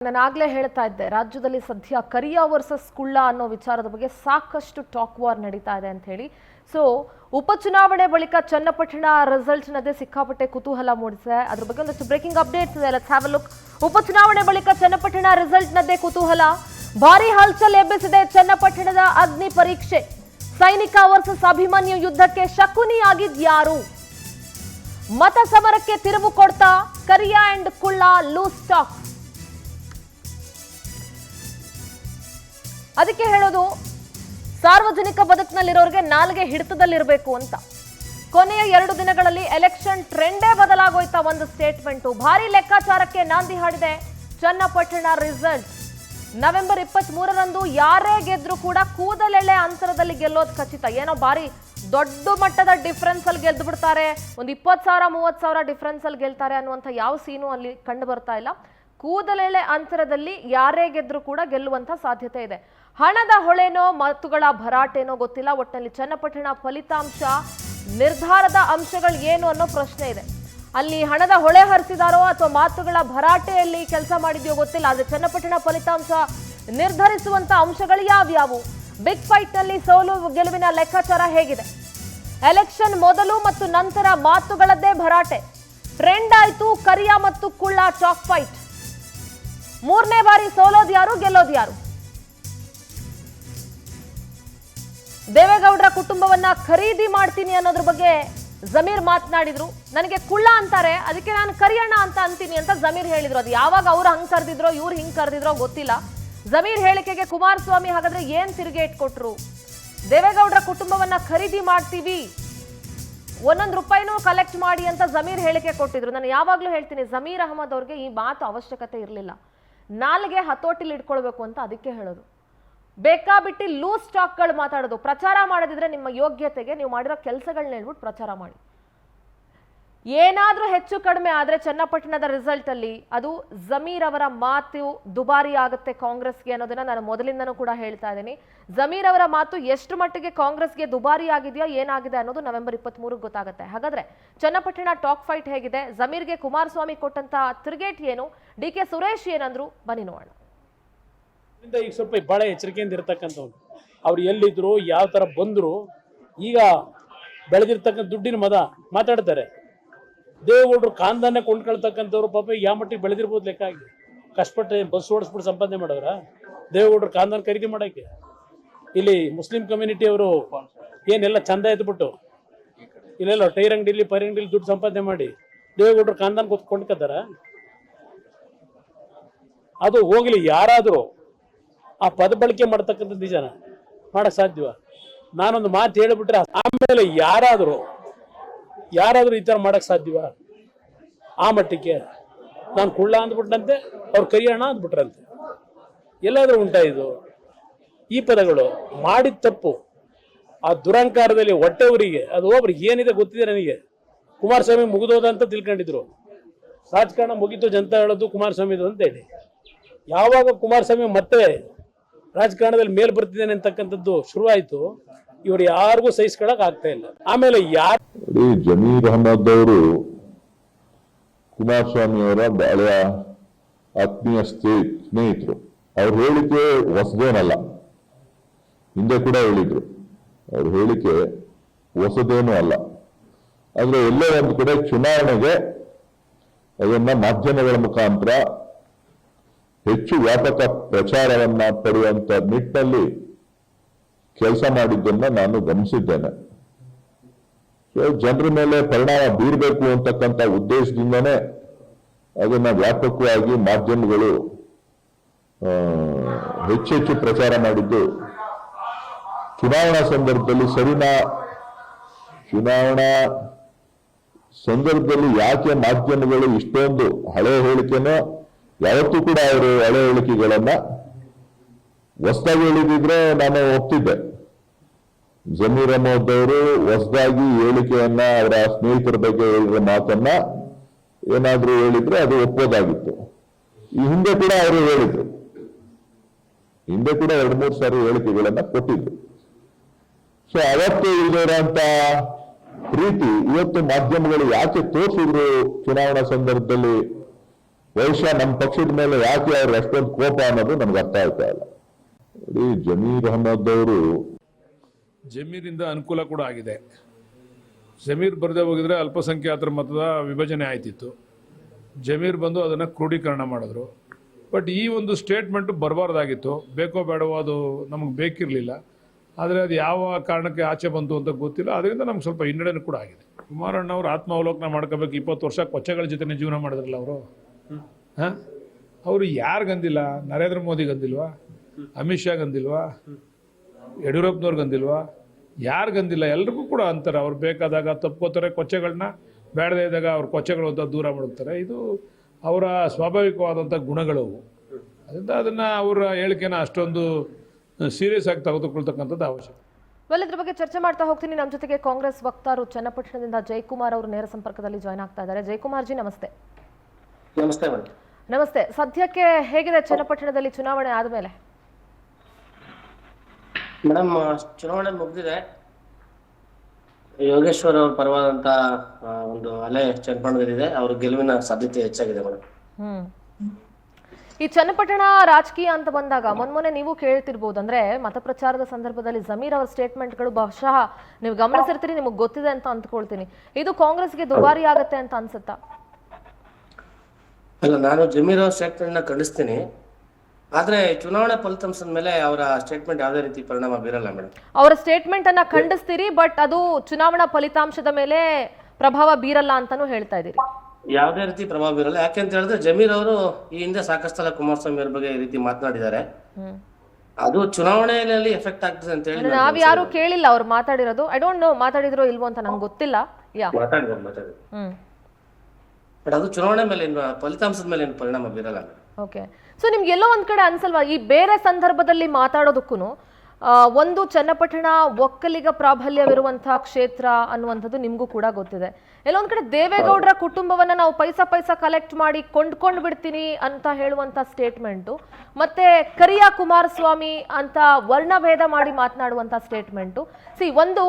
ನಾನಾಗಲೇ ಹೇಳ್ತಾ ಇದ್ದೆ, ರಾಜ್ಯದಲ್ಲಿ ಸದ್ಯ ಕರಿಯಾ ವರ್ಸಸ್ ಕುಳ್ಳ ಅನ್ನೋ ವಿಚಾರದ ಬಗ್ಗೆ ಸಾಕಷ್ಟು ಟಾಕ್ ವಾರ್ ನಡೀತಾ ಇದೆ ಅಂತ ಹೇಳಿ. ಸೊ ಉಪಚುನಾವಣೆ ಬಳಿಕ ಚನ್ನಪಟ್ಟಣ ರಿಸಲ್ಟ್ ನದೇ ಸಿಕ್ಕಾಪಟ್ಟೆ ಕುತೂಹಲ ಮೂಡಿಸಿದೆ. ಅದ್ರ ಬಗ್ಗೆ ಒಂದಷ್ಟು ಬ್ರೇಕಿಂಗ್ ಅಪ್ಡೇಟ್ಸ್ ಇದೆ, ಲೆಟ್ಸ್ ಹ್ಯಾವ್ ಅ ಲುಕ್. ಉಪಚುನಾವಣೆ ಬಳಿಕ ಚನ್ನಪಟ್ಟಣ ರಿಸಲ್ಟ್ ನದೇ ಕುತೂಹಲ, ಭಾರಿ ಹಲ್ಚಲ್ ಎಬ್ಬಿಸಿದೆ ಚನ್ನಪಟ್ಟಣದ ಅಗ್ನಿ ಪರೀಕ್ಷೆ. ಸೈನಿಕ ವರ್ಸಸ್ ಅಭಿಮನ್ಯು ಯುದ್ಧಕ್ಕೆ ಶಕುನಿಯಾಗಿದ್ಯಾರು? ಮತ ಸಮರಕ್ಕೆ ತಿರುವು ಕೊಡ್ತಾ ಕರಿಯಾ ಅಂಡ್ ಕುಳ್ಳ ಲೂಸ್ ಟಾಕ್. ಅದಕ್ಕೆ ಹೇಳೋದು, ಸಾರ್ವಜನಿಕ ಬದುಕಿನಲ್ಲಿರೋರಿಗೆ ನಾಲ್ಗೆ ಹಿಡಿತದಲ್ಲಿರಬೇಕು ಅಂತ. ಕೊನೆಯ 2 ದಿನಗಳಲ್ಲಿ ಎಲೆಕ್ಷನ್ ಟ್ರೆಂಡೇ ಬದಲಾಗೋಯ್ತಾ ಒಂದು ಸ್ಟೇಟ್ಮೆಂಟು. ಭಾರಿ ಲೆಕ್ಕಾಚಾರಕ್ಕೆ ನಾಂದಿ ಹಾಡಿದೆ ಚನ್ನಪಟ್ಟಣ ರಿಸಲ್ಟ್. ನವೆಂಬರ್ 23ರಂದು ಯಾರೇ ಗೆದ್ರೂ ಕೂಡ ಕೂದಲೆಳೆ ಅಂತರದಲ್ಲಿ ಗೆಲ್ಲೋದು ಖಚಿತ. ಏನೋ ಭಾರಿ ದೊಡ್ಡ ಮಟ್ಟದ ಡಿಫ್ರೆನ್ಸ್ ಅಲ್ಲಿ ಗೆದ್ದು ಬಿಡ್ತಾರೆ, ಒಂದು 20,000-30,000 ಡಿಫ್ರೆನ್ಸ್ ಅಲ್ಲಿ ಗೆಲ್ತಾರೆ ಅನ್ನುವಂಥ ಯಾವ ಸೀನು ಅಲ್ಲಿ ಕಂಡು ಬರ್ತಾ ಇಲ್ಲ. ಕೂದಲೆಳೆ ಅಂತರದಲ್ಲಿ ಯಾರೇ ಗೆದ್ರೂ ಕೂಡ ಗೆಲ್ಲುವಂತ ಸಾಧ್ಯತೆ ಇದೆ. ಹಣದ ಹೊಳೆನೋ ಮಾತುಗಳ ಭರಾಟೆನೋ ಗೊತ್ತಿಲ್ಲ. ಒಟ್ಟಿನಲ್ಲಿ ಚನ್ನಪಟ್ಟಣ ಫಲಿತಾಂಶ ನಿರ್ಧಾರದ ಅಂಶಗಳು ಏನು ಅನ್ನೋ ಪ್ರಶ್ನೆ ಇದೆ. ಅಲ್ಲಿ ಹಣದ ಹೊಳೆ ಹರಿಸಿದಾರೋ ಅಥವಾ ಮಾತುಗಳ ಭರಾಟೆಯಲ್ಲಿ ಕೆಲಸ ಮಾಡಿದ್ಯೋ ಗೊತ್ತಿಲ್ಲ. ಆದ್ರೆ ಚನ್ನಪಟ್ಟಣ ಫಲಿತಾಂಶ ನಿರ್ಧರಿಸುವಂತ ಅಂಶಗಳು ಯಾವ್ಯಾವು? ಬಿಗ್ ಫೈಟ್ ನಲ್ಲಿ ಸೋಲು ಗೆಲುವಿನ ಲೆಕ್ಕಾಚಾರ ಹೇಗಿದೆ? ಎಲೆಕ್ಷನ್ ಮೊದಲು ಮತ್ತು ನಂತರ ಮಾತುಗಳದ್ದೇ ಭರಾಟೆ. ಟ್ರೆಂಡ್ ಆಯ್ತು ಕರಿಯಾ ಮತ್ತು ಕುಳ್ಳ ಚಾಕ್ ಫೈಟ್. 3ನೇ ಬಾರಿ ಸೋಲೋದು ಯಾರು, ಗೆಲ್ಲೋದು ಯಾರು? ದೇವೇಗೌಡರ ಕುಟುಂಬವನ್ನ ಖರೀದಿ ಮಾಡ್ತೀನಿ ಅನ್ನೋದ್ರ ಬಗ್ಗೆ ಜಮೀರ್ ಮಾತನಾಡಿದ್ರು. ನನಗೆ ಕುಳ್ಳ ಅಂತಾರೆ, ಅದಕ್ಕೆ ನಾನು ಕರಿಯಣ್ಣ ಅಂತ ಅಂತೀನಿ ಅಂತ ಜಮೀರ್ ಹೇಳಿದ್ರು. ಅದು ಯಾವಾಗ ಅವ್ರು ಹಂಗ್ ಕರೆದಿದ್ರೋ ಇವ್ರು ಹಿಂಗ್ ಕರೆದಿದ್ರೋ ಗೊತ್ತಿಲ್ಲ. ಜಮೀರ್ ಹೇಳಿಕೆಗೆ ಕುಮಾರಸ್ವಾಮಿ ಹಾಗಾದ್ರೆ ಏನ್ ತಿರುಗಿ ಇಟ್ಕೊಟ್ರು? ದೇವೇಗೌಡರ ಕುಟುಂಬವನ್ನ ಖರೀದಿ ಮಾಡ್ತೀವಿ, 1 ರೂಪಾಯಿನೂ ಕಲೆಕ್ಟ್ ಮಾಡಿ ಅಂತ ಜಮೀರ್ ಹೇಳಿಕೆ ಕೊಟ್ಟಿದ್ರು. ನಾನು ಯಾವಾಗ್ಲೂ ಹೇಳ್ತೀನಿ, ಜಮೀರ್ ಅಹಮದ್ ಅವ್ರಿಗೆ ಈ ಮಾತು ಅವಶ್ಯಕತೆ ಇರಲಿಲ್ಲ. ನಾಲ್ಗೆ ಹತೋಟಿಲಿ ಇಟ್ಕೊಳ್ಬೇಕು ಅಂತ ಅದಕ್ಕೆ ಹೇಳೋದು. ಬೇಕಾಬಿಟ್ಟಿ ಲೂಸ್ ಸ್ಟಾಕ್ಗಳು ಮಾತಾಡೋದು. ಪ್ರಚಾರ ಮಾಡೋದಿದ್ರೆ ನಿಮ್ಮ ಯೋಗ್ಯತೆಗೆ ನೀವು ಮಾಡಿರೋ ಕೆಲಸಗಳನ್ನ ಹೇಳ್ಬಿಟ್ಟು ಪ್ರಚಾರ ಮಾಡಿ. ಏನಾದ್ರೂ ಹೆಚ್ಚು ಕಡಿಮೆ ಆದ್ರೆ ಚನ್ನಪಟ್ಟಣದ ರಿಸಲ್ಟ್ ಅಲ್ಲಿ ಅದು ಜಮೀರ್ ಅವರ ಮಾತು ದುಬಾರಿ ಆಗುತ್ತೆ ಕಾಂಗ್ರೆಸ್ಗೆ ಅನ್ನೋದನ್ನ ನಾನು ಮೊದಲಿಂದನೂ ಕೂಡ ಹೇಳ್ತಾ ಇದ್ದೀನಿ. ಜಮೀರ್ ಅವರ ಮಾತು ಎಷ್ಟು ಮಟ್ಟಿಗೆ ಕಾಂಗ್ರೆಸ್ಗೆ ದುಬಾರಿ ಆಗಿದೆಯಾ, ಏನಾಗಿದೆ ಅನ್ನೋದು ನವೆಂಬರ್ 23ಕ್ಕೆ ಗೊತ್ತಾಗುತ್ತೆ. ಹಾಗಾದ್ರೆ ಚನ್ನಪಟ್ಟಣ ಟಾಕ್ ಫೈಟ್ ಹೇಗಿದೆ? ಜಮೀರ್ಗೆ ಕುಮಾರಸ್ವಾಮಿ ಕೊಟ್ಟಂತ ತಿರುಗೇಟ್ ಏನು? ಡಿ ಕೆ ಸುರೇಶ್ ಏನಂದ್ರು? ಬನ್ನಿ ನೋಡೋಣ. ಈಗ ಸ್ವಲ್ಪ ಬಹಳ ಎಚ್ಚರಿಕೆಯಿಂದ ಇರತಕ್ಕಂಥವ್ರು. ಅವ್ರು ಎಲ್ಲಿದ್ರು, ಯಾವ ತರ ಬಂದ್ರು, ಈಗ ಬೆಳೆದಿರ್ತಕ್ಕಂಥ ದುಡ್ಡಿನ ಮದ ಮಾತಾಡ್ತಾರೆ. ದೇವೇಗೌಡರು ಕಾಂದಾನೆ ಕೊಂಡ್ಕೊಳ್ತಕ್ಕಂಥವ್ರು ಪಾಪ ಯಾವ ಮಟ್ಟಿಗೆ ಬೆಳೆದಿರ್ಬೋದು ಲೆಕ್ಕ ಆಗಿ. ಕಷ್ಟಪಟ್ಟು ಬಸ್ ಓಡಿಸ್ಬಿಟ್ಟು ಸಂಪಾದನೆ ಮಾಡೋರ ದೇವೇಗೌಡರು ಕಾಂದಾನ ಖರೀದಿ ಮಾಡೋಕ್ಕೆ. ಇಲ್ಲಿ ಮುಸ್ಲಿಂ ಕಮ್ಯುನಿಟಿ ಅವರು ಏನೆಲ್ಲ ಚಂದ ಎದ್ಬಿಟ್ಟು ಇಲ್ಲೆಲ್ಲ ಟೈರ್ ಅಂಗಡಿಲಿ ಪೈರ್ ಅಂಗಡಿಲಿ ದುಡ್ಡು ಸಂಪಾದನೆ ಮಾಡಿ ದೇವೇಗೌಡರು ಕಾಂದಾನ ಕೊಂಡ್ಕೊತಾರ. ಅದು ಹೋಗ್ಲಿ, ಯಾರಾದರೂ ಆ ಪದ ಬಳಕೆ ಮಾಡ್ತಕ್ಕಂಥದ್ದು ನಿಜನ ಮಾಡಕ್ ಸಾಧ್ಯವ? ನಾನೊಂದು ಮಾತು ಹೇಳಿಬಿಟ್ರೆ ಆಮೇಲೆ ಯಾರಾದರೂ ಈ ತರ ಮಾಡಕ್ ಸಾಧ್ಯವ? ಆ ಮಟ್ಟಕ್ಕೆ ನಾನು ಕುಳ್ಳ ಅಂದ್ಬಿಟ್ಟಂತೆ, ಅವ್ರು ಕರಿಯಣ್ಣ ಅಂದ್ಬಿಟ್ರಂತೆ. ಎಲ್ಲಾದ್ರೂ ಉಂಟಾ ಇದು? ಈ ಪದಗಳು ಮಾಡಿದ ತಪ್ಪು, ಆ ದುರಂಕಾರದಲ್ಲಿ ಹೊಟ್ಟೆವರಿಗೆ ಅದು ಒಬ್ರಿಗೆ ಏನಿದೆ ಗೊತ್ತಿದೆ ನನಗೆ. ಕುಮಾರಸ್ವಾಮಿ ಮುಗಿದೋದ ಅಂತ ತಿಳ್ಕೊಂಡಿದ್ರು. ರಾಜಕಾರಣ ಮುಗಿತು ಜನತಾ ಹೇಳೋದು ಕುಮಾರಸ್ವಾಮಿದು ಅಂತೇಳಿ. ಯಾವಾಗ ಕುಮಾರಸ್ವಾಮಿ ಮತ್ತೆ ರಾಜಕಾರಣದಲ್ಲಿ ಮೇಲ್ ಬರ್ತಿದ್ದೇನೆ ಅಂತಕ್ಕಂಥದ್ದು ಶುರುವಾಯಿತು, ಇವರು ಯಾರಿಗೂ ಸಹಿಸ್ಕೊಳಕ್ ಆಗ್ತಾ ಇಲ್ಲ. ಆಮೇಲೆ ಜಮೀರ್ ಅಹಮದ್ ಅವರು ಕುಮಾರಸ್ವಾಮಿ ಅವರ ಹಳೆಯ ಆತ್ಮೀಯ ಸ್ನೇಹಿತರು. ಅವ್ರ ಹೇಳಿಕೆ ಹೊಸದೇನಲ್ಲ, ಹಿಂದೆ ಕೂಡ ಹೇಳಿದ್ರು. ಅವ್ರ ಹೇಳಿಕೆ ಹೊಸದೇನೂ ಅಲ್ಲ. ಆದ್ರೆ ಎಲ್ಲೋ ಒಂದು ಕಡೆ ಚುನಾವಣೆಗೆ ಅದನ್ನ ಮಾಧ್ಯಮಗಳ ಮುಖಾಂತರ ಹೆಚ್ಚು ವ್ಯಾಪಕ ಪ್ರಚಾರವನ್ನ ಪಡೆಯುವಂತ ನಿಟ್ಟಿನಲ್ಲಿ ಕೆಲಸ ಮಾಡಿದ್ದನ್ನ ನಾನು ಗಮನಿಸಿದ್ದೇನೆ. ಜನರ ಮೇಲೆ ಪರಿಣಾಮ ಬೀರಬೇಕು ಅಂತಕ್ಕಂಥ ಉದ್ದೇಶದಿಂದನೇ ಅದನ್ನ ವ್ಯಾಪಕವಾಗಿ ಮಾಧ್ಯಮಗಳು ಹೆಚ್ಚೆಚ್ಚು ಪ್ರಚಾರ ಮಾಡಿದ್ದು. ಚುನಾವಣಾ ಸಂದರ್ಭದಲ್ಲಿ ಸರಿನಾ? ಚುನಾವಣಾ ಸಂದರ್ಭದಲ್ಲಿ ಯಾಕೆ ಮಾಧ್ಯಮಗಳು ಇಷ್ಟೊಂದು ಹಳೆ ಹೇಳಿಕೆನೋ, ಯಾವತ್ತೂ ಕೂಡ ಅವರು ಹಳೆ ಹೇಳಿಕೆಗಳನ್ನ ಹೊಸದಾಗಿ ಹೇಳಿದ್ರೆ ನಾನು ಒಪ್ತಿದ್ದೆ. ಜಮೀರ್ ಅಹಮದ್ ಅವರು ಹೊಸದಾಗಿ ಹೇಳಿಕೆಯನ್ನ ಅವರ ಸ್ನೇಹಿತರ ಬಗ್ಗೆ ಹೇಳಿರೋ ಮಾತನ್ನ ಏನಾದ್ರೂ ಹೇಳಿದ್ರೆ ಅದು ಒಪ್ಪೋದಾಗಿತ್ತು. ಈ ಹಿಂದೆ ಕೂಡ ಅವರು ಹೇಳಿದ್ರು, ಹಿಂದೆ ಕೂಡ 2-3 ಸಾರಿ ಹೇಳಿಕೆಗಳನ್ನ ಕೊಟ್ಟಿದ್ರು. ಸೊ ಅವತ್ತು ಇಲ್ಲಿರೋಂತ ಪ್ರೀತಿ ಇವತ್ತು ಮಾಧ್ಯಮಗಳು ಯಾಕೆ ತೋರಿಸಿದ್ರು? ಚುನಾವಣಾ ಸಂದರ್ಭದಲ್ಲಿ ಬಹುಶಃ ನಮ್ಮ ಪಕ್ಷದ ಮೇಲೆ ಯಾಕೆ ಅವ್ರಿಗೆ ಅಷ್ಟೊಂದು ಕೋಪ ಅನ್ನೋದು ನಮ್ಗೆ ಅರ್ಥ ಆಗ್ತಾ ಇಲ್ಲ. ನೋಡಿ, ಜಮೀರ್ ಅಹಮದ್ ಅವರು ಜಮೀರಿಂದ ಅನುಕೂಲ ಕೂಡ ಆಗಿದೆ. ಜಮೀರ್ ಬರದೇ ಹೋಗಿದ್ರೆ ಅಲ್ಪಸಂಖ್ಯಾತರ ಮತದ ವಿಭಜನೆ ಆಯ್ತಿತ್ತು. ಜಮೀರ್ ಬಂದು ಅದನ್ನು ಕ್ರೋಢೀಕರಣ ಮಾಡಿದ್ರು. ಬಟ್ ಈ ಒಂದು ಸ್ಟೇಟ್ಮೆಂಟು ಬರಬಾರ್ದಾಗಿತ್ತು. ಬೇಕೋ ಬೇಡವೋ ಅದು ನಮಗೆ ಬೇಕಿರಲಿಲ್ಲ. ಆದರೆ ಅದು ಯಾವ ಕಾರಣಕ್ಕೆ ಆಚೆ ಬಂತು ಅಂತ ಗೊತ್ತಿಲ್ಲ. ಅದರಿಂದ ನಮ್ಗೆ ಸ್ವಲ್ಪ ಹಿನ್ನಡೆನೂ ಕೂಡ ಆಗಿದೆ. ಕುಮಾರಣ್ಣ ಅವರು ಆತ್ಮಾವಲೋಕನ ಮಾಡ್ಕೋಬೇಕು. 20 ವರ್ಷ ಕೊಚ್ಚಗಳ ಜೊತೆ ಜೀವನ ಮಾಡಿದ್ರಲ್ಲ ಅವರು. ಹಾಂ, ಅವರು ಯಾರಿಗಂದಿಲ್ಲ? ನರೇಂದ್ರ ಮೋದಿಗಂದಿಲ್ವಾ? ಅಮಿತ್ ಶಾ ಗಂದಿಲ್ವಾ? ಯಡಿಯೂರಪ್ಪನವ್ರು ಗಂದಿಲ್ವಾ? ಯಾರಿಗಂದಿಲ್ಲ? ಎಲ್ರಿಗೂ ಕೂಡ ಅಂತಾರೆ. ಅವ್ರು ಬೇಕಾದಾಗ ತಪ್ಕೋತಾರೆ ಕೊಚ್ಚೆಗಳನ್ನ, ಬೇಡದೇ ಇದ್ದಾಗ ಅವ್ರ ಕೊಚ್ಚೆಗಳು ಅಂತ ದೂರ ಮಾಡುತ್ತಾರೆ. ಇದು ಅವರ ಸ್ವಾಭಾವಿಕವಾದಂಥ ಗುಣಗಳು. ಅದರಿಂದ ಅದನ್ನು ಅವರ ಹೇಳಿಕೆನ ಅಷ್ಟೊಂದು ಸೀರಿಯಸ್ ಆಗಿ ತೆಗೆದುಕೊಳ್ತಕ್ಕಂಥದ್ದು ಅವಶ್ಯಕ. ವೆಲ್, ಇದ್ರ ಬಗ್ಗೆ ಚರ್ಚೆ ಮಾಡ್ತಾ ಹೋಗ್ತೀನಿ. ನಮ್ಮ ಜೊತೆಗೆ ಕಾಂಗ್ರೆಸ್ ವಕ್ತಾರರು ಚನ್ನಪಟ್ಟಣದಿಂದ ಜಯಕುಮಾರ್ ಅವರು ನೇರ ಸಂಪರ್ಕದಲ್ಲಿ ಜಾಯ್ನ್ ಆಗ್ತಾ ಇದ್ದಾರೆ. ಜಯಕುಮಾರ್ ಜಿ, ನಮಸ್ತೆ. ನಮಸ್ತೆ ಮೇಡಮ್. ನಮಸ್ತೆ. ಸದ್ಯಕ್ಕೆ ಹೇಗಿದೆ ಚನ್ನಪಟ್ಟಣದಲ್ಲಿ ಚುನಾವಣೆ ಆದಮೇಲೆ? ಮೇಡಮ್, ಚುನಾವಣೆ ಮುಗಿದಿದೆ. ಯೋಗೇಶ್ವರ್ ಅವ್ರ ಪರವಾದಂತ ಒಂದು ಅಲೆ ಚನ್ನಪಟ್ಟಣದಲ್ಲಿದೆ. ಅವ್ರ ಗೆಲುವಿನ ಸಾಧ್ಯತೆ ಹೆಚ್ಚಾಗಿದೆ ಮೇಡಮ್. ಈ ಚನ್ನಪಟ್ಟಣ ರಾಜಕೀಯ ಅಂತ ಬಂದಾಗ ಮೊನ್ನೆ ನೀವು ಕೇಳ್ತಿರ್ಬೋದು, ಅಂದ್ರೆ ಮತಪ್ರಚಾರದ ಸಂದರ್ಭದಲ್ಲಿ ಜಮೀರ್ ಅವರ ಸ್ಟೇಟ್ಮೆಂಟ್ಗಳು ಬಹುಶಃ ನೀವು ಗಮನಿಸಿರ್ತೀರಿ, ನಿಮಗೆ ಗೊತ್ತಿದೆ ಅಂತ ಅಂದ್ಕೊಳ್ತೀನಿ. ಇದು ಕಾಂಗ್ರೆಸ್ಗೆ ದುಬಾರಿ ಆಗತ್ತೆ ಅಂತ ಅನ್ಸುತ್ತಾ? ಅಲ್ಲ, ನಾನು ಜಮೀರ್ ಅವ್ರ ಸ್ಟೇಟ್ಮೆಂಟ್ ನ ಖಂಡಿಸ್ತೀನಿ. ಆದ್ರೆ ಚುನಾವಣಾ ಫಲಿತಾಂಶದ ಮೇಲೆ ಅವರ ಸ್ಟೇಟ್ಮೆಂಟ್ ಯಾವುದೇ ರೀತಿ ಪರಿಣಾಮ ಬೀರಲ್ಲ ಮೇಡಮ್. ಅವರ ಸ್ಟೇಟ್ಮೆಂಟ್ ಅನ್ನ ಖಂಡಿಸ್ತೀರಿ, ಬಟ್ ಅದು ಚುನಾವಣಾ ಫಲಿತಾಂಶದ ಮೇಲೆ ಪ್ರಭಾವ ಬೀರಲ್ಲ ಅಂತಾನು ಹೇಳ್ತಾ ಇದೀರಿ? ಯಾವುದೇ ರೀತಿ ಪ್ರಭಾವ ಬೀರಲ್ಲ. ಯಾಕೆಂತ ಹೇಳಿದ್ರೆ ಜಮೀರ್ ಅವರು ಈ ಹಿಂದೆ ಸಾಕಷ್ಟು ಸಲ ಕುಮಾರಸ್ವಾಮಿ ಅವ್ರ ಬಗ್ಗೆ ಈ ರೀತಿ ಮಾತನಾಡಿದ್ದಾರೆ. ಅದು ಚುನಾವಣೆಯಲ್ಲಿ ಎಫೆಕ್ಟ್ ಆಗ್ತದೆ ಅಂತ ಹೇಳಿ ನಾವ್ ಯಾರು ಕೇಳಿಲ್ಲ ಅವ್ರು ಮಾತಾಡಿರೋದು. ಐ ಡೋಂಟ್ ನೋ ಮಾತಾಡಿದ್ರು ಇಲ್ವೋ ಅಂತ ನಂಗೆ ಗೊತ್ತಿಲ್ಲ. ಮಾತಾಡಿದ್ರು. ಬಟ್ ಅದು ಚುನಾವಣೆ ಮೇಲೆ ಫಲಿತಾಂಶದ ಮೇಲೆ ಏನು ಪರಿಣಾಮ ಬೀರಲ್ಲ. ಓಕೆ. ಸೊ ನಿಮ್ಗೆ ಎಲ್ಲೋ ಒಂದ್ ಕಡೆ ಅನ್ಸಲ್ವಾ, ಈ ಬೇರೆ ಸಂದರ್ಭದಲ್ಲಿ ಮಾತಾಡೋದಕ್ಕೂ ಒಂದು ಚನ್ನಪಟ್ಟಣ ಒಕ್ಕಲಿಗ ಪ್ರಾಬಲ್ಯವಿರುವಂತಹ ಕ್ಷೇತ್ರ ಅನ್ನುವಂಥದ್ದು ನಿಮ್ಗೂ ಕೂಡ ಗೊತ್ತಿದೆ. ಎಲ್ಲೊಂದ್ ಕಡೆ ದೇವೇಗೌಡರ ಕುಟುಂಬವನ್ನ ನಾವು ಪೈಸಾ ಕಲೆಕ್ಟ್ ಮಾಡಿ ಕೊಂಡ್ಕೊಂಡು ಬಿಡ್ತೀನಿ ಅಂತ ಹೇಳುವಂತ ಸ್ಟೇಟ್ಮೆಂಟು, ಮತ್ತೆ ಕರಿಯ ಕುಮಾರಸ್ವಾಮಿ ಅಂತ ವರ್ಣಭೇದ ಮಾಡಿ ಮಾತನಾಡುವಂತ ಸ್ಟೇಟ್ಮೆಂಟು. ಒಂದು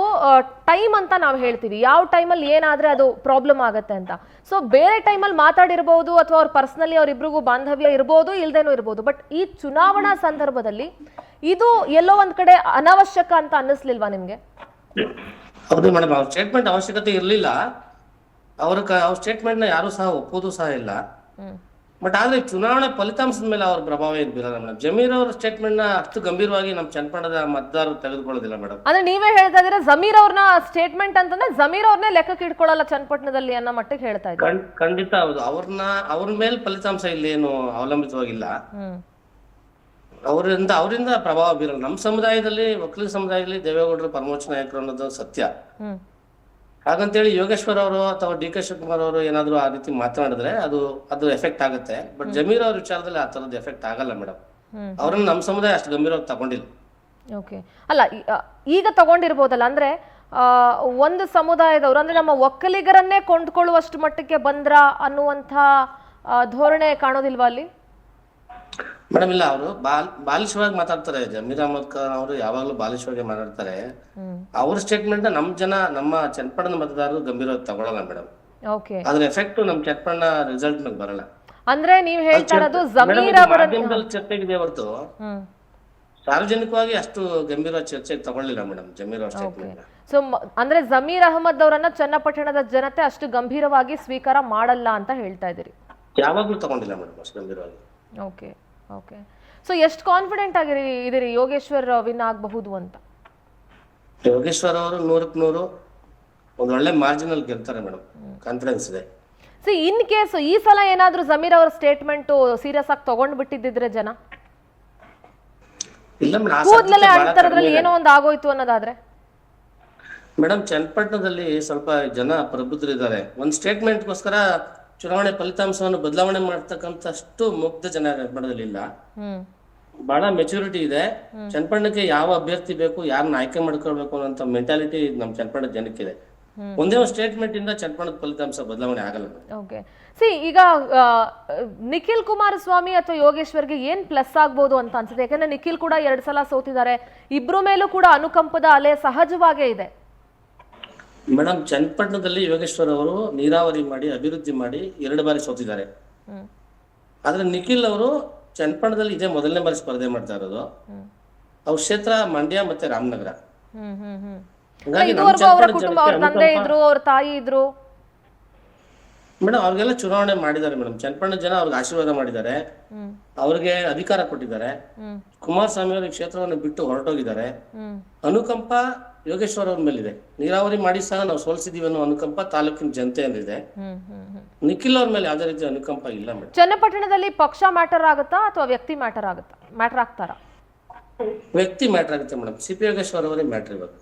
ಟೈಮ್ ಅಂತ ನಾವು ಹೇಳ್ತೀವಿ, ಯಾವ ಟೈಮಲ್ಲಿ ಏನಾದ್ರೆ ಅದು ಪ್ರಾಬ್ಲಮ್ ಆಗತ್ತೆ ಅಂತ. ಸೊ ಬೇರೆ ಟೈಮಲ್ಲಿ ಮಾತಾಡಿರ್ಬೋದು, ಅಥವಾ ಅವ್ರ ಪರ್ಸನಲಿ ಅವ್ರಿಬ್ರಿಗೂ ಬಾಂಧವ್ಯ ಇರ್ಬೋದು, ಇಲ್ದೇನೂ ಇರ್ಬೋದು. ಬಟ್ ಈ ಚುನಾವಣಾ ಸಂದರ್ಭದಲ್ಲಿ ಇದು ಎಲ್ಲೋ ಒಂದ್ ಕಡೆ ಅನಾವಶ್ಯಕ ಅಂತ ಅನ್ನಿಸ್ಲಿಲ್ವಾ ನಿಮ್ಗೆ? ಹೌದು ಮೇಡಮ್, ಅವ್ರ ಸ್ಟೇಟ್ಮೆಂಟ್ ಅವಶ್ಯಕತೆ ಇರಲಿಲ್ಲ. ಅವ್ರ ಸ್ಟೇಟ್ಮೆಂಟ್ ನ ಯಾರು ಸಹ ಒಪ್ಪೋದು ಸಹ ಇಲ್ಲ. ಬಟ್ ಆದ್ರೆ ಚುನಾವಣೆ ಫಲಿತಾಂಶದ ಮೇಲೆ ಅವ್ರ ಪ್ರಭಾವ ಏನು ಬೀರಲ್ಲ ಮೇಡಮ್. ಜಮೀರ್ ಅವ್ರ ಸ್ಟೇಟ್ಮೆಂಟ್ ನ ಅಷ್ಟು ಗಂಭೀರವಾಗಿ ನಮ್ಮ ಚನ್ನಪಟ್ಟಣದ ಮತದಾರರು ತೆಗೆದುಕೊಳ್ಳೋದಿಲ್ಲ ಮೇಡಮ್. ಅಂದ್ರೆ ನೀವೇ ಹೇಳ್ತಾ ಇದೀರ ಜಮೀರ್ ಅವ್ರನ್ನ ಸ್ಟೇಟ್ಮೆಂಟ್ ಅಂತಂದ್ರೆ ಜಮೀರ್ ಅವ್ರನ್ನೇ ಲೆಕ್ಕಕ್ಕೆ ಇಟ್ಕೊಳ್ಳಲ್ಲ ಚನ್ನಪಟ್ಟಣದಲ್ಲಿ ಅನ್ನೋ ಮಟ್ಟಿಗೆ ಹೇಳ್ತಾ ಇದ್ದಾರೆ. ಖಂಡಿತ ಹೌದು. ಅವ್ರ ಮೇಲೆ ಫಲಿತಾಂಶ ಇಲ್ಲಿ ಏನು ಅವಲಂಬಿತವಾಗಿಲ್ಲ. ಅವರಿಂದ ಪ್ರಭಾವ ಬೀರಲ್ಲ. ನಮ್ಮ ಸಮುದಾಯದಲ್ಲಿ, ಒಕ್ಕಲಿಗ ಸಮುದಾಯದಲ್ಲಿ ದೇವೇಗೌಡರು ಪರಮೋಚ್ಚ ನಾಯಕರು ಅನ್ನೋದು ಸತ್ಯ. ಹಾಗಂತೇಳಿ ಯೋಗೇಶ್ವರ್ ಅವರು ಅಥವಾ ಡಿ ಕೆ ಶಿವಕುಮಾರ್ ಅವರು ಏನಾದ್ರು ಆ ರೀತಿ ಮಾತನಾಡಿದ್ರೆ ಅದು ಎಫೆಕ್ಟ್ ಆಗುತ್ತೆ. ಬಟ್ ಜಮೀರ್ ಅವ್ರ ವಿಚಾರದಲ್ಲಿ ಆ ತರದ್ದು ಎಫೆಕ್ಟ್ ಆಗಲ್ಲ ಮೇಡಮ್. ಅವ್ರನ್ನ ನಮ್ಮ ಸಮುದಾಯ ಅಷ್ಟು ಗಂಭೀರವಾಗಿ ತಗೊಂಡಿಲ್ಲ. ಓಕೆ. ಅಲ್ಲ, ಈಗ ತಗೊಂಡಿರ್ಬೋದಲ್ಲ. ಅಂದ್ರೆ ಒಂದು ಸಮುದಾಯದವರು, ಅಂದ್ರೆ ನಮ್ಮ ಒಕ್ಕಲಿಗರನ್ನೇ ಕೊಂಡ್ಕೊಳ್ಳುವಷ್ಟು ಮಟ್ಟಕ್ಕೆ ಬಂದ್ರ ಅನ್ನುವಂಥ ಧೋರಣೆ ಕಾಣೋದಿಲ್ವಾ ಅಲ್ಲಿ? ಮೇಡಮ್ ಇಲ್ಲ, ಅವರು ಬಾಲಿಶವಾಗಿ ಮಾತಾಡ್ತಾರೆ. ಜಮೀರ್ ಅಹಮದ್ ಖಾನ್ ಅವರು ಯಾವಾಗ್ಲೂ ಬಾಲಿಶವಾಗಿ ಮಾತಾಡ್ತಾರೆ. ಅವ್ರ ಸ್ಟೇಟ್ಮೆಂಟ್ ನಮ್ಮ ಚನ್ನಪಟ್ಟಣ ಮತದಾರರು ಗಂಭೀರವಾಗಿ ತಗೊಳಲ್ಲ ಮೇಡಮ್. ಅದ್ರ ಎಫೆಕ್ಟ್ ನಮ್ ಚನ್ನಪಟ್ಟಣ ರಿಸಲ್ಟ್ ಮೇಲೆ ಬರಲ್ಲ. ಅಂದ್ರೆ ನೀವು ಹೇಳ್ತಾ ಇರೋದು ಜಮೀರ್ ಅವರ ಚರ್ಚೆಗಿದೆ ಹೊರತು ಸಾರ್ವಜನಿಕವಾಗಿ ಅಷ್ಟು ಗಂಭೀರವಾಗಿ ಚರ್ಚೆಗೆ ತಗೊಳ್ಳಿಲ್ಲ ಮೇಡಮ್ ಜಮೀರ್ ಅವ್ರ ಸ್ಟೇಟ್ಮೆಂಟ್. ಸೊ ಅಂದ್ರೆ ಜಮೀರ್ ಅಹಮದ್ ಅವರನ್ನ ಚನ್ನಪಟ್ಟಣದ ಜನತೆ ಅಷ್ಟು ಗಂಭೀರವಾಗಿ ಸ್ವೀಕಾರ ಮಾಡಲ್ಲ ಅಂತ ಹೇಳ್ತಾ ಇದೀರಿ? ಯಾವಾಗ್ಲೂ ತಗೊಂಡಿಲ್ಲ ಮೇಡಮ್ ಅಷ್ಟು ಗಂಭೀರವಾಗಿ. ಓಕೆ. ಓಕೆ. ಸೊ ಎಷ್ಟು ಕಾನ್ಫಿಡೆಂಟ್ ಆಗಿರಿ ಯೋಗೇಶ್ವರ್ ವಿನ್ ಆಗಬಹುದು ಅಂತ? ಯೋಗೇಶ್ವರ್ ಅವರು 100ಕ್ಕೆ 100 ಒಂದು ಒಳ್ಳೆ ಮಾರ್ಜಿನಲ್ ಗೆಲ್ತಾರೆ ಮೇಡಮ್, ಕಾನ್ಫಿಡೆನ್ಸ್ ಇದೆ. ಇನ್ ಕೇಸ್ ಈ ಸಲ ಏನಾದ್ರೂ ಜಮೀರ್ ಅವರ ಸ್ಟೇಟ್ಮೆಂಟ್ ಸೀರಿಯಸ್ ಆಗಿ ತಗೊಂಡ್ ಬಿಟ್ಟಿದ್ರೆ ಜನ ಇಲ್ಲ ಕೂದಲೇ ಅಂತರದಲ್ಲಿ ಏನೋ ಒಂದು ಆಗೋಯ್ತು ಅನ್ನೋದಾದ್ರೆ ಮೇಡಮ್, ಚನ್ನಪಟ್ಟಣದಲ್ಲಿ ಸ್ವಲ್ಪ ಜನ ಪ್ರಬುದ್ಧರಿದ್ದಾರೆ. ಒಂದು ಸ್ಟೇಟ್ಮೆಂಟ್ಗೋಸ್ಕರ ಚುನಾವಣೆ ಫಲಿತಾಂಶವನ್ನು ಬದಲಾವಣೆ ಮಾಡ್ತಕ್ಕಂಥಷ್ಟು ಮುಗ್ಧ ಜನ ಚನ್ನಪಟ್ಟಣದಲ್ಲಿ ಇಲ್ಲ. ಬಹಳ ಮೆಚುರಿಟಿ ಇದೆ. ಚನ್ನಪಟ್ಟಣಕ್ಕೆ ಯಾವ ಅಭ್ಯರ್ಥಿ ಬೇಕು, ಯಾರನ್ನ ಆಯ್ಕೆ ಮಾಡ್ಕೊಳ್ಬೇಕು ಅನ್ನೋ ಮೆಂಟಾಲಿಟಿ ನಮ್ಮ ಚನ್ನಪಟ್ಟಣದ ಜನಕ್ಕಿದೆ. ಒಂದೇ ಒಂದು ಸ್ಟೇಟ್ಮೆಂಟ್ ಇಂದ ಚನ್ನಪಟ್ಟಣದ ಫಲಿತಾಂಶ ಬದಲಾವಣೆ ಆಗಲ್ಲ. ಓಕೆ. ಈಗ ನಿಖಿಲ್ ಕುಮಾರಸ್ವಾಮಿ ಅಥವಾ ಯೋಗೇಶ್ವರ್ಗೆ ಏನ್ ಪ್ಲಸ್ ಆಗ್ಬೋದು ಅಂತ ಅನ್ಸುತ್ತೆ? ಯಾಕಂದ್ರೆ ನಿಖಿಲ್ ಕೂಡ 2 ಸಲ ಸೋತಿದ್ದಾರೆ. ಇಬ್ರು ಮೇಲೂ ಕೂಡ ಅನುಕಂಪದ ಅಲೆ ಸಹಜವಾಗೇ ಇದೆ. ಮೇಡಮ್, ಚನ್ನಪಟ್ಟಣದಲ್ಲಿ ಯೋಗೇಶ್ವರ್ ಅವರು ನೀರಾವರಿ ಮಾಡಿ ಅಭಿವೃದ್ಧಿ ಮಾಡಿ 2 ಬಾರಿ ಸೋತಿದ್ದಾರೆ. ಆದ್ರೆ ನಿಖಿಲ್ ಅವರು ಚನ್ನಪಟ್ಟಣದಲ್ಲಿ ಇದೇ ಮೊದಲನೇ ಬಾರಿ ಸ್ಪರ್ಧೆ ಮಾಡ್ತಾ ಇರೋದು. ಅವ್ರ ಕ್ಷೇತ್ರ ಮಂಡ್ಯ ಮತ್ತೆ ರಾಮನಗರ. ಹಂಗಾಗಿ ನಮ್ಮ ಇದುವರೆಗೂ ಅವರ ಚನ್ನಪಟ್ಟಣ ಕುಟುಂಬ, ಜನಕ್ಕೆ ಅವ್ರ ತಂದೆ ಇದ್ರು, ಅವ್ರ ತಾಯಿ ಇದ್ರು. ಮೇಡಮ್ ಅವ್ರಿಗೆಲ್ಲ ಚುನಾವಣೆ ಮಾಡಿದ್ದಾರೆ ಮೇಡಮ್. ಚನ್ನಪಟ್ಟಣ ಜನ ಅವ್ರಿಗೆ ಆಶೀರ್ವಾದ ಮಾಡಿದ್ದಾರೆ, ಅವ್ರಿಗೆ ಅಧಿಕಾರ ಕೊಟ್ಟಿದ್ದಾರೆ. ಕುಮಾರಸ್ವಾಮಿ ಅವರು ಈ ಕ್ಷೇತ್ರವನ್ನು ಬಿಟ್ಟು ಹೊರಟೋಗಿದ್ದಾರೆ. ಅನುಕಂಪ ಯೋಗೇಶ್ವರ್ ಅವ್ರ ಮೇಲಿದೆ. ನೀರಾವರಿ ಮಾಡಿ ಸಹ ನಾವು ಸೋಲಿಸಿದೀವಿ ಅನ್ನೋ ಅನುಕಂಪ ತಾಲೂಕಿನ ಜನತೆಯಲ್ಲಿದೆ. ನಿಖಿಲ್ ಅವ್ರ ಮೇಲೆ ಯಾವುದೇ ರೀತಿ ಅನುಕಂಪ ಇಲ್ಲ ಮೇಡಮ್. ಚನ್ನಪಟ್ಟಣದಲ್ಲಿ ಪಕ್ಷ ಮ್ಯಾಟರ್ ಆಗುತ್ತಾ ಅಥವಾ ವ್ಯಕ್ತಿ ಮ್ಯಾಟರ್ ಆಗ್ತಾರಾ? ವ್ಯಕ್ತಿ ಮ್ಯಾಟರ್ ಆಗುತ್ತೆ ಮೇಡಮ್. ಸಿ ಪಿ ಯೋಗೇಶ್ವರ್ ಅವರೇ ಮ್ಯಾಟರ್ ಇವಾಗ.